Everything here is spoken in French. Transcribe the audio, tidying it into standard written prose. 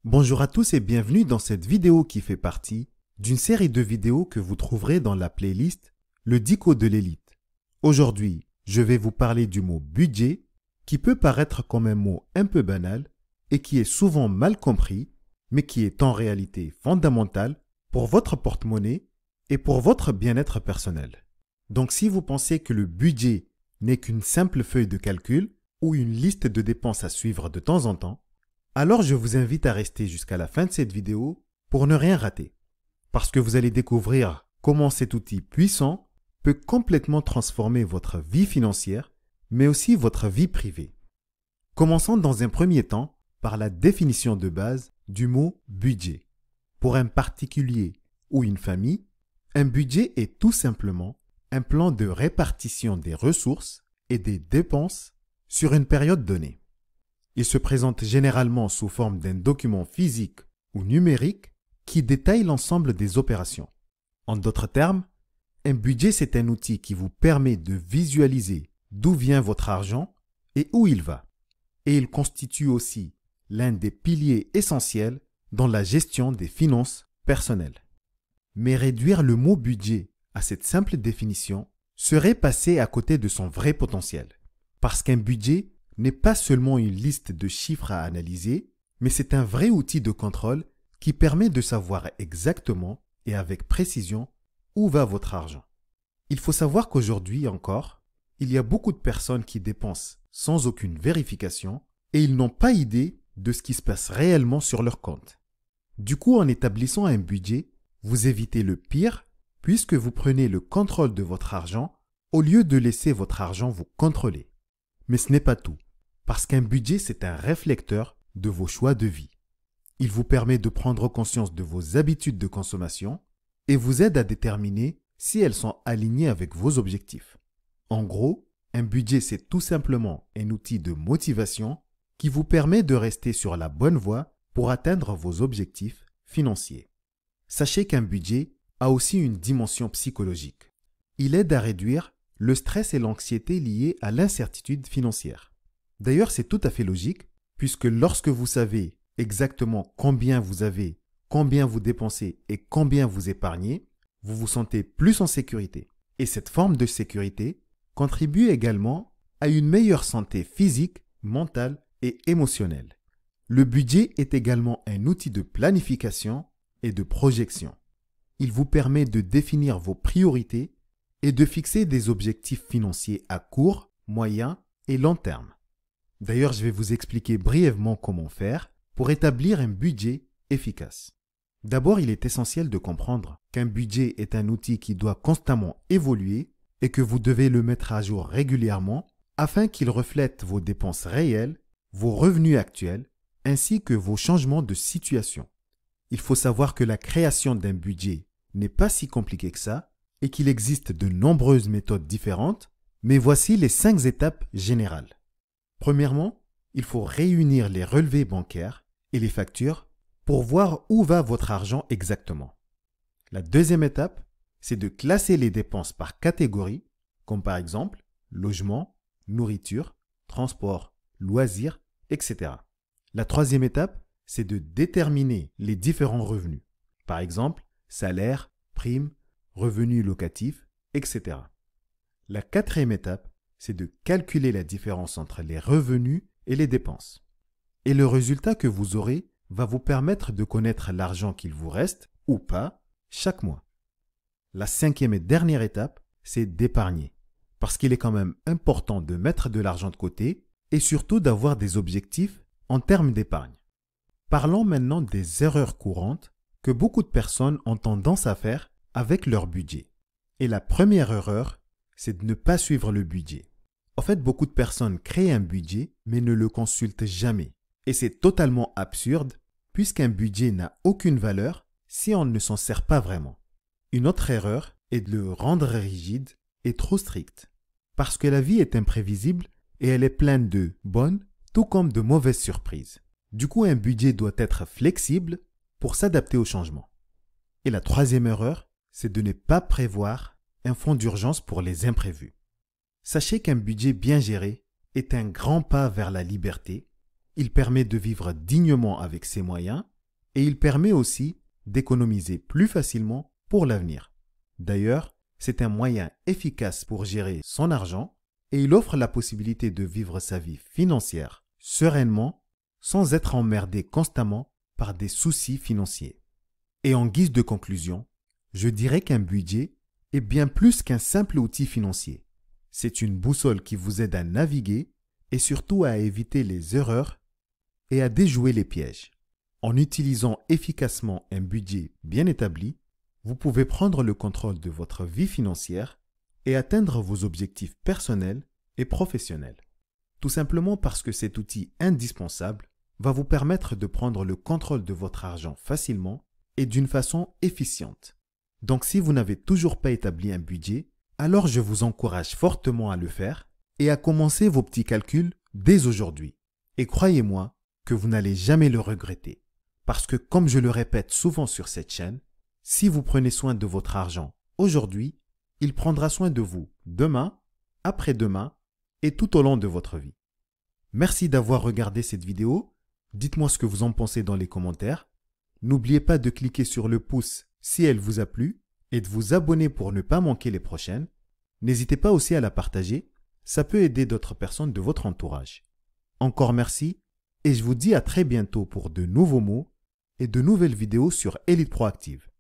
Bonjour à tous et bienvenue dans cette vidéo qui fait partie d'une série de vidéos que vous trouverez dans la playlist Le Dico de l'élite. Aujourd'hui, je vais vous parler du mot budget qui peut paraître comme un mot un peu banal et qui est souvent mal compris, mais qui est en réalité fondamental pour votre porte-monnaie et pour votre bien-être personnel. Donc si vous pensez que le budget n'est qu'une simple feuille de calcul ou une liste de dépenses à suivre de temps en temps, alors je vous invite à rester jusqu'à la fin de cette vidéo pour ne rien rater, parce que vous allez découvrir comment cet outil puissant peut complètement transformer votre vie financière, mais aussi votre vie privée. Commençons dans un premier temps par la définition de base du mot budget. Pour un particulier ou une famille, un budget est tout simplement un plan de répartition des ressources et des dépenses sur une période donnée. Il se présente généralement sous forme d'un document physique ou numérique qui détaille l'ensemble des opérations. En d'autres termes, un budget, c'est un outil qui vous permet de visualiser d'où vient votre argent et où il va. Et il constitue aussi l'un des piliers essentiels dans la gestion des finances personnelles. Mais réduire le mot budget à cette simple définition serait passer à côté de son vrai potentiel. Parce qu'un budget n'est pas seulement une liste de chiffres à analyser, mais c'est un vrai outil de contrôle qui permet de savoir exactement et avec précision où va votre argent. Il faut savoir qu'aujourd'hui encore, il y a beaucoup de personnes qui dépensent sans aucune vérification et ils n'ont pas idée de ce qui se passe réellement sur leur compte. Du coup, en établissant un budget, vous évitez le pire puisque vous prenez le contrôle de votre argent au lieu de laisser votre argent vous contrôler. Mais ce n'est pas tout, parce qu'un budget, c'est un réflecteur de vos choix de vie. Il vous permet de prendre conscience de vos habitudes de consommation et vous aide à déterminer si elles sont alignées avec vos objectifs. En gros, un budget, c'est tout simplement un outil de motivation qui vous permet de rester sur la bonne voie pour atteindre vos objectifs financiers. Sachez qu'un budget a aussi une dimension psychologique. Il aide à réduire le stress et l'anxiété liés à l'incertitude financière. D'ailleurs, c'est tout à fait logique, puisque lorsque vous savez exactement combien vous avez, combien vous dépensez et combien vous épargnez, vous vous sentez plus en sécurité. Et cette forme de sécurité contribue également à une meilleure santé physique, mentale et émotionnelle. Le budget est également un outil de planification et de projection. Il vous permet de définir vos priorités et de fixer des objectifs financiers à court, moyen et long terme. D'ailleurs, je vais vous expliquer brièvement comment faire pour établir un budget efficace. D'abord, il est essentiel de comprendre qu'un budget est un outil qui doit constamment évoluer et que vous devez le mettre à jour régulièrement afin qu'il reflète vos dépenses réelles, vos revenus actuels ainsi que vos changements de situation. Il faut savoir que la création d'un budget n'est pas si compliqué que ça et qu'il existe de nombreuses méthodes différentes, mais voici les 5 étapes générales. Premièrement, il faut réunir les relevés bancaires et les factures pour voir où va votre argent exactement. La deuxième étape, c'est de classer les dépenses par catégorie, comme par exemple logement, nourriture, transport, loisirs, etc. La troisième étape, c'est de déterminer les différents revenus, par exemple salaire, primes, revenus locatifs, etc. La quatrième étape, c'est de calculer la différence entre les revenus et les dépenses. Et le résultat que vous aurez va vous permettre de connaître l'argent qu'il vous reste, ou pas, chaque mois. La cinquième et dernière étape, c'est d'épargner, parce qu'il est quand même important de mettre de l'argent de côté et surtout d'avoir des objectifs en termes d'épargne. Parlons maintenant des erreurs courantes que beaucoup de personnes ont tendance à faire avec leur budget. Et la première erreur, c'est de ne pas suivre le budget. En fait, beaucoup de personnes créent un budget mais ne le consultent jamais. Et c'est totalement absurde puisqu'un budget n'a aucune valeur si on ne s'en sert pas vraiment. Une autre erreur est de le rendre rigide et trop strict. Parce que la vie est imprévisible et elle est pleine de bonnes tout comme de mauvaises surprises. Du coup, un budget doit être flexible pour s'adapter aux changements. Et la troisième erreur, c'est de ne pas prévoir un fonds d'urgence pour les imprévus. Sachez qu'un budget bien géré est un grand pas vers la liberté. Il permet de vivre dignement avec ses moyens et il permet aussi d'économiser plus facilement pour l'avenir. D'ailleurs, c'est un moyen efficace pour gérer son argent et il offre la possibilité de vivre sa vie financière sereinement sans être emmerdé constamment par des soucis financiers. Et en guise de conclusion, je dirais qu'un budget est bien plus qu'un simple outil financier. C'est une boussole qui vous aide à naviguer et surtout à éviter les erreurs et à déjouer les pièges. En utilisant efficacement un budget bien établi, vous pouvez prendre le contrôle de votre vie financière et atteindre vos objectifs personnels et professionnels. Tout simplement parce que cet outil indispensable va vous permettre de prendre le contrôle de votre argent facilement et d'une façon efficiente. Donc si vous n'avez toujours pas établi un budget, alors je vous encourage fortement à le faire et à commencer vos petits calculs dès aujourd'hui. Et croyez-moi que vous n'allez jamais le regretter. Parce que comme je le répète souvent sur cette chaîne, si vous prenez soin de votre argent aujourd'hui, il prendra soin de vous demain, après-demain et tout au long de votre vie. Merci d'avoir regardé cette vidéo. Dites-moi ce que vous en pensez dans les commentaires. N'oubliez pas de cliquer sur le pouce si elle vous a plu et de vous abonner pour ne pas manquer les prochaines. N'hésitez pas aussi à la partager, ça peut aider d'autres personnes de votre entourage. Encore merci et je vous dis à très bientôt pour de nouveaux mots et de nouvelles vidéos sur Élite Proactive.